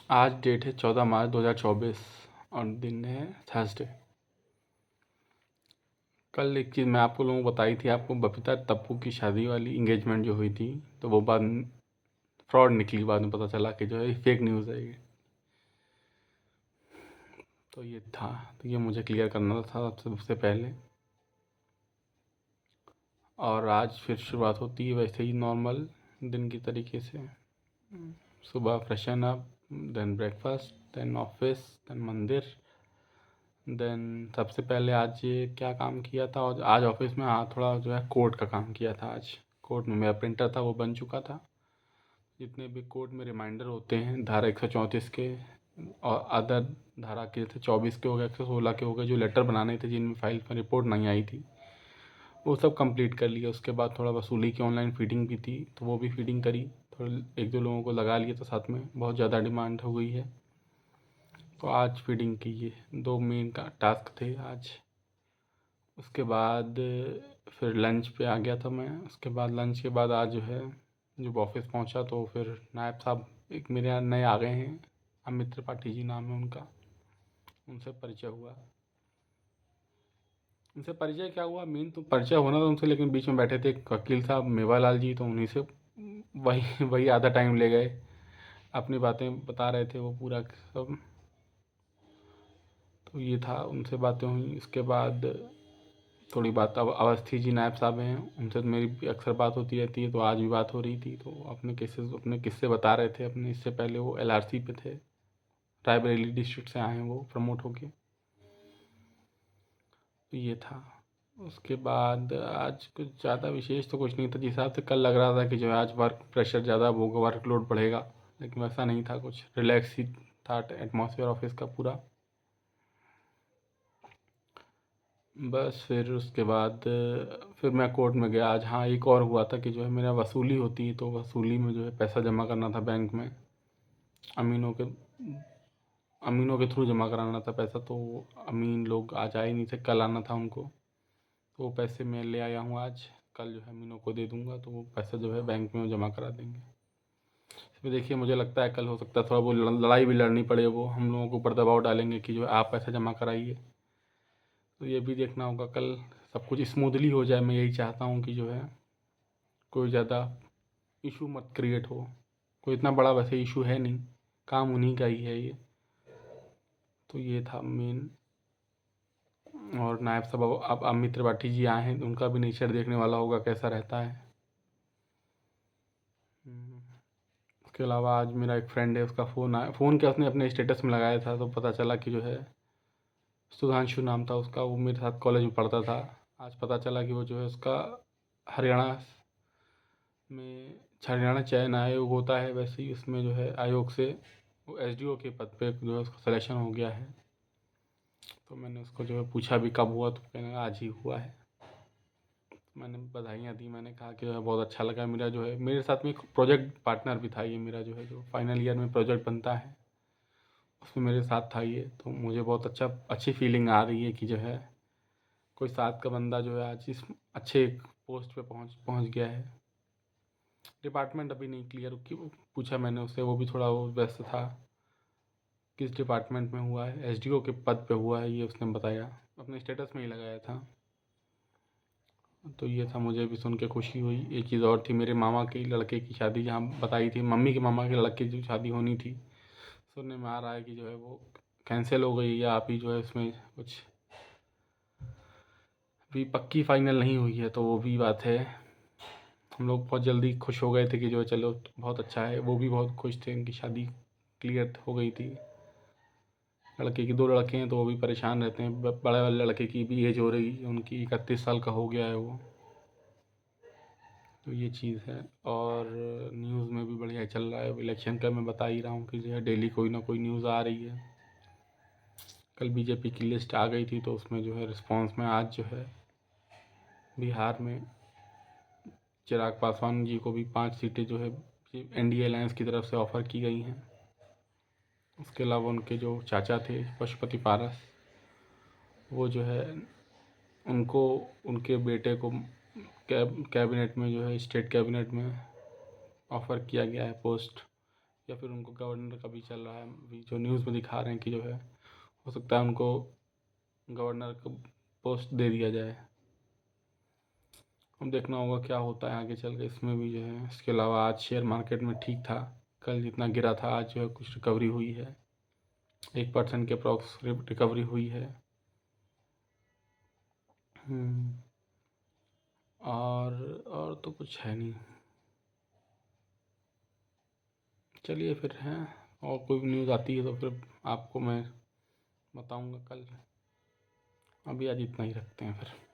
आज डेट है 14 मार्च 2024 और दिन है थर्सडे। कल एक चीज़ मैं आपको लोगों को बताई थी, आपको बबीता तप्पू की शादी वाली इंगेजमेंट जो हुई थी, तो वो बाद फ्रॉड निकली। बाद में पता चला कि जो है फेक न्यूज़ है ये। तो ये था, तो ये मुझे क्लियर करना था सबसे पहले। और आज फिर शुरुआत होती है वैसे ही नॉर्मल दिन की तरीके से। सुबह freshen up, then breakfast, then office, then मंदिर, देन सबसे पहले आज ये क्या काम किया था। और आज ऑफिस में थोड़ा जो है कोड का काम किया था। आज कोड में मेरा प्रिंटर था वो बन चुका था। जितने भी कोड में रिमाइंडर होते हैं धारा 134 के और अदर धारा के, जैसे 24 के हो गए, 116 के हो गए, जो लेटर बनाने थे जिनमें फाइल में रिपोर्ट नहीं आई थी, वो सब कंप्लीट कर लिया। उसके बाद थोड़ा वसूली की ऑनलाइन फीडिंग भी थी, तो वो भी फीडिंग करी। थोड़ा एक दो लोगों को लगा लिया था साथ में, बहुत ज़्यादा डिमांड हो गई है तो आज फीडिंग की। ये दो मेन का टास्क थे आज। उसके बाद फिर लंच पे आ गया था मैं। उसके बाद लंच के बाद आज जो है जब ऑफिस पहुंचा तो फिर नायब साहब एक मेरे यहाँ नए आ गए हैं, अमित त्रिपाठी जी नाम है उनका। उनसे परिचय हुआ। उनसे परिचय क्या हुआ, मेन तो परिचय होना था उनसे, लेकिन बीच में बैठे थे एक वकील साहब मेवालाल जी, तो उन्हीं से वही वही आधा टाइम ले गए। अपनी बातें बता रहे थे वो पूरा सब। तो ये था, उनसे बातें हुई। उसके बाद थोड़ी बात, अब अवस्थी जी नायब साहब हैं, उनसे तो मेरी भी अक्सर बात होती रहती है, तो आज भी बात हो रही थी। तो अपने किस्से बता रहे थे अपने। इससे पहले वो एलआरसी पे थे, रायबरेली डिस्ट्रिक्ट से आए हैं वो प्रमोट होके। तो ये था। उसके बाद आज कुछ ज़्यादा विशेष तो कुछ नहीं था। जिस हिसाब से कल लग रहा था कि जो है आज वर्क प्रेशर ज़्यादा होगा, वर्कलोड बढ़ेगा, लेकिन वैसा नहीं था। कुछ रिलैक्स ही था एटमॉस्फेयर ऑफिस का पूरा। बस फिर उसके बाद फिर मैं कोर्ट में गया आज। हाँ, एक और हुआ था कि जो है मेरा वसूली होती है, तो वसूली में जो है पैसा जमा करना था बैंक में। अमीनों के अमीनों के थ्रू जमा कराना था पैसा, तो अमीन लोग आज आए नहीं थे, कल आना था उनको। तो वो पैसे मैं ले आया हूँ आज। कल जो है अमीनों को दे दूँगा, तो वो पैसा जो है बैंक में जमा करा देंगे। इसमें देखिए मुझे लगता है कल हो सकता है थोड़ा वो लड़ाई भी लड़नी पड़े, वो हम लोगों के ऊपर दबाव डालेंगे कि जो है आप पैसा जमा कराइए। तो ये भी देखना होगा कल, सब कुछ स्मूथली हो जाए। मैं यही चाहता हूँ कि जो है कोई ज़्यादा इशू मत क्रिएट हो। कोई इतना बड़ा वैसे इशू है नहीं, काम उन्हीं का ही है ये। तो ये था मेन। और नायब साहब अब अमित त्रिपाठी जी आए हैं, उनका भी नेचर देखने वाला होगा कैसा रहता है। उसके अलावा आज मेरा एक फ्रेंड है, उसका फ़ोन आया। फ़ोन क्या, उसने अपने स्टेटस में लगाया था, तो पता चला कि जो है सुधांशु नाम था उसका, वो मेरे साथ कॉलेज में पढ़ता था। आज पता चला कि वो जो है उसका हरियाणा में, हरियाणा चयन आयोग होता है वैसे ही उसमें जो है आयोग से वो एसडीओ के पद पे जो है उसका सिलेक्शन हो गया है। तो मैंने उसको जो है पूछा भी कब हुआ, तो कहने लगा आज ही हुआ है। मैंने बधाइयाँ दी। मैंने कहा कि जो है बहुत अच्छा लगा। मेरा जो है मेरे साथ में एक प्रोजेक्ट पार्टनर भी था, ये मेरा जो है जो फाइनल ईयर में प्रोजेक्ट बनता है उसमें मेरे साथ था ये। तो मुझे बहुत अच्छी फीलिंग आ रही है कि जो है कोई साथ का बंदा जो है आज इस अच्छे पोस्ट पे पहुंच पहुंच गया है। डिपार्टमेंट अभी नहीं क्लियर कि पूछा मैंने उससे, वो भी थोड़ा वो व्यस्त था। किस डिपार्टमेंट में हुआ है, एसडीओ के पद पे हुआ है, ये उसने बताया, अपने स्टेटस में ही लगाया था। तो ये था, मुझे भी सुन के खुशी हुई। एक चीज़ और थी, मेरे मामा के लड़के की शादी, जहाँ बताई थी मम्मी के मामा के लड़के की जो शादी होनी थी, सुनने में आ रहा है कि जो है वो कैंसिल हो गई, या अभी जो है उसमें कुछ अभी पक्की फाइनल नहीं हुई है। तो वो भी बात है। हम लोग बहुत जल्दी खुश हो गए थे कि जो है चलो बहुत अच्छा है। वो भी बहुत खुश थे, उनकी शादी क्लियर हो गई थी। लड़के की दो लड़के हैं तो वो भी परेशान रहते हैं। बड़े वाले लड़के की भी एज हो रही है, उनकी 31 साल का हो गया है वो। तो ये चीज़ है। और न्यूज़ में भी बढ़िया चल रहा है। इलेक्शन का मैं बता ही रहा हूँ कि जो है डेली कोई ना कोई न्यूज़ आ रही है। कल बीजेपी की लिस्ट आ गई थी, तो उसमें जो है रिस्पांस में आज जो है बिहार में चिराग पासवान जी को भी 5 सीटें जो है एनडीए अलायंस की तरफ से ऑफ़र की गई हैं। उसके अलावा उनके जो चाचा थे पशुपति पारस, वो जो है उनको, उनके बेटे को कैबिनेट में जो है स्टेट कैबिनेट में ऑफ़र किया गया है पोस्ट। या फिर उनको गवर्नर का भी चल रहा है अभी, जो न्यूज़ में दिखा रहे हैं कि जो है हो सकता है उनको गवर्नर का पोस्ट दे दिया जाए। अब देखना होगा क्या होता है आगे चल के इसमें भी जो है। इसके अलावा आज शेयर मार्केट में ठीक था, कल जितना गिरा था आज जो है कुछ रिकवरी हुई है, 1% के अप्रॉक्स रिकवरी हुई है। और तो कुछ है नहीं। चलिए फिर हैं, और कोई भी न्यूज़ आती है तो फिर आपको मैं बताऊंगा कल। अभी आज इतना ही रखते हैं फिर।